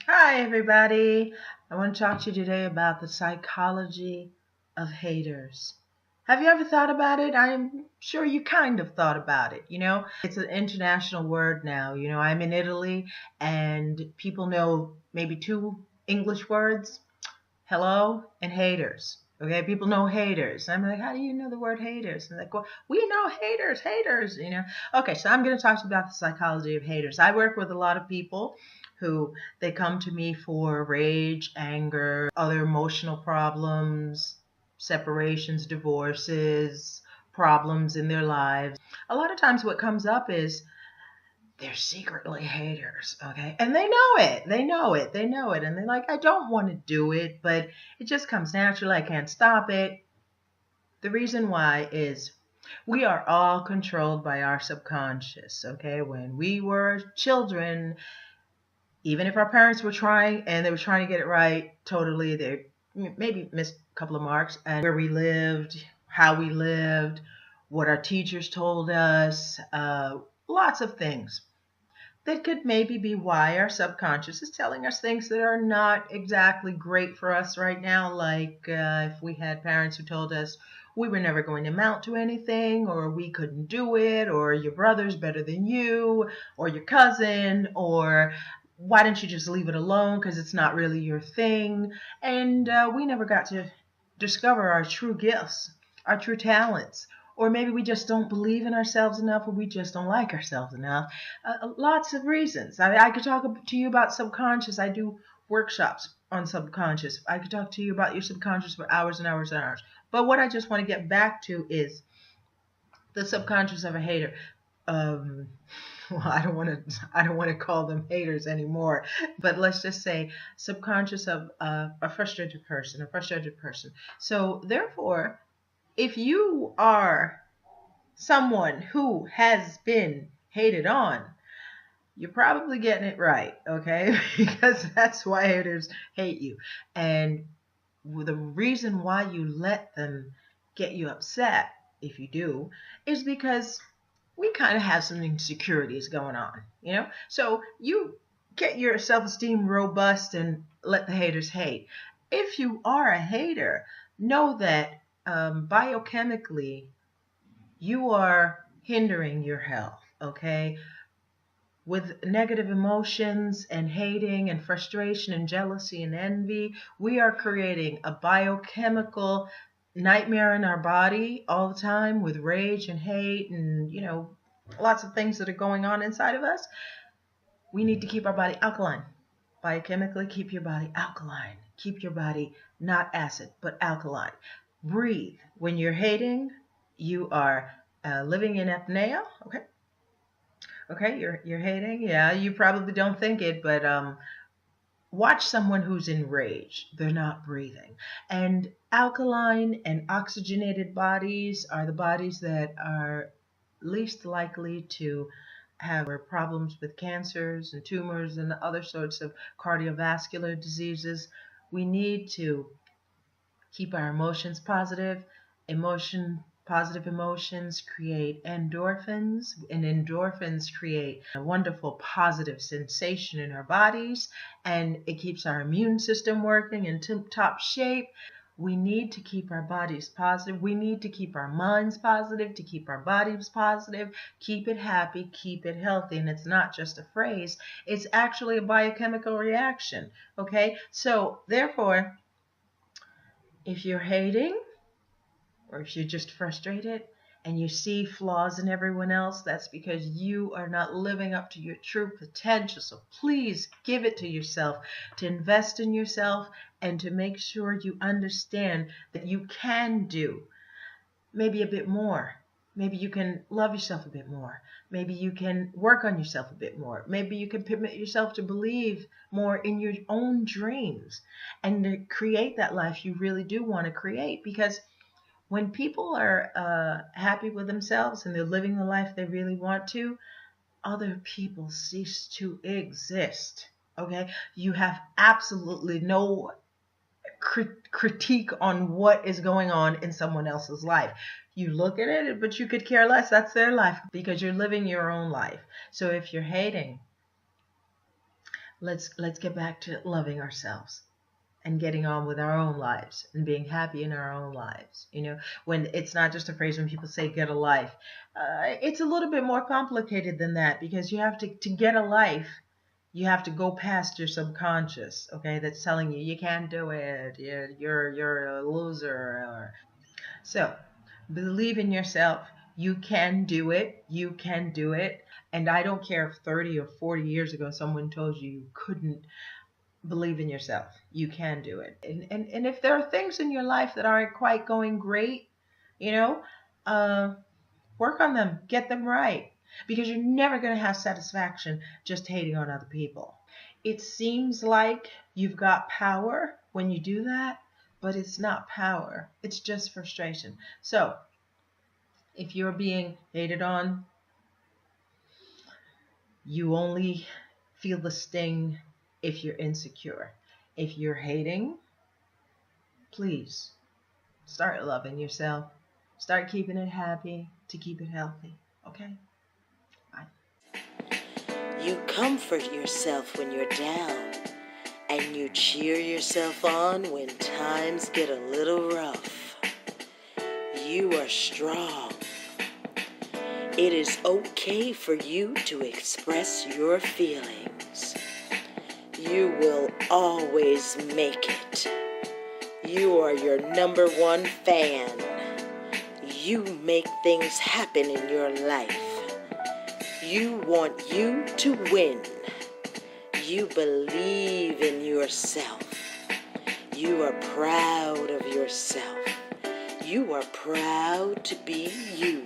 Hi, everybody. I want to talk to you today about the psychology of haters. Have you ever thought about it? I'm sure you kind of thought about it. It's an international word now. I'm in Italy and people know maybe two English words, hello and haters. Okay, people know haters. I'm like, how do you know the word haters? And they're like, well, we know haters. Okay, so I'm going to talk to you about the psychology of haters. I work with a lot of people who they come to me for rage, anger, other emotional problems, separations, divorces, problems in their lives. A lot of times what comes up is they're secretly haters, okay? And they know it. They know it. They know it. And they're like, I don't want to do it, but it just comes naturally. I can't stop it. The reason why is we are all controlled by our subconscious, okay? When we were children, even if our parents were trying and they were trying to get it right, totally, they maybe missed a couple of marks. And where we lived, how we lived, what our teachers told us, lots of things that could maybe be why our subconscious is telling us things that are not exactly great for us right now. Like if we had parents who told us we were never going to amount to anything, or we couldn't do it, or your brother's better than you, or your cousin, or why don't you just leave it alone because it's not really your thing. And we never got to discover our true gifts, our true talents. Or maybe we just don't believe in ourselves enough, or we just don't like ourselves enough. Lots of reasons. I could talk to you about subconscious. I do workshops on subconscious. I could talk to you about your subconscious for hours and hours and hours. But what I just want to get back to is the subconscious of a hater. Um, well, I don't want to call them haters anymore, but let's just say subconscious of a frustrated person. So therefore, if you are someone who has been hated on, you're probably getting it right, okay? Because that's why haters hate you. And the reason why you let them get you upset, if you do, is because we kind of have some insecurities going on. So you get your self-esteem robust and let the haters hate. If you are a hater, know that biochemically you are hindering your health, okay? With negative emotions and hating and frustration and jealousy and envy, we are creating a biochemical nightmare in our body all the time with rage and hate and, lots of things that are going on inside of us. We need to keep our body alkaline. Biochemically, keep your body alkaline. Keep your body not acid, but alkaline. Breathe. When you're hating, you are living in apnea. Okay, you're hating. Yeah, you probably don't think it, but watch someone who's enraged. They're not breathing. And alkaline and oxygenated bodies are the bodies that are least likely to have problems with cancers and tumors and other sorts of cardiovascular diseases. We need to keep our emotions positive. Positive emotions create endorphins, and endorphins create a wonderful positive sensation in our bodies, and it keeps our immune system working in tip-top shape. We need to keep our bodies positive. We need to keep our minds positive, to keep our bodies positive, keep it happy, keep it healthy. And it's not just a phrase, it's actually a biochemical reaction. Okay, so therefore, if you're hating, or if you're just frustrated and you see flaws in everyone else, that's because you are not living up to your true potential. So please give it to yourself, to invest in yourself, and to make sure you understand that you can do maybe a bit more. Maybe you can love yourself a bit more. Maybe you can work on yourself a bit more. Maybe you can permit yourself to believe more in your own dreams and to create that life you really do want to create. Because when people are happy with themselves and they're living the life they really want to, other people cease to exist. Okay? You have absolutely no critique on what is going on in someone else's life. You look at it, but you could care less. That's their life because you're living your own life. So if you're hating, let's get back to loving ourselves and getting on with our own lives and being happy in our own lives. When it's not just a phrase when people say get a life, it's a little bit more complicated than that, because you have to get a life, you have to go past your subconscious, okay, that's telling you you can't do it, you're a loser. So believe in yourself. You can do it. You can do it. And I don't care if 30 or 40 years ago someone told you you couldn't. Believe in yourself. You can do it. And if there are things in your life that aren't quite going great, you know, uh, work on them, get them right, because you're never going to have satisfaction just hating on other people. It seems like you've got power when you do that, but it's not power. It's just frustration. So if you're being hated on, you only feel the sting if you're insecure. If you're hating, please start loving yourself. Start keeping it happy to keep it healthy. Okay? Bye. You comfort yourself when you're down, and you cheer yourself on when times get a little rough. You are strong. It is okay for you to express your feelings. You will always make it. You are your number one fan. You make things happen in your life. You want you to win. You believe in yourself. You are proud of yourself. You are proud to be you.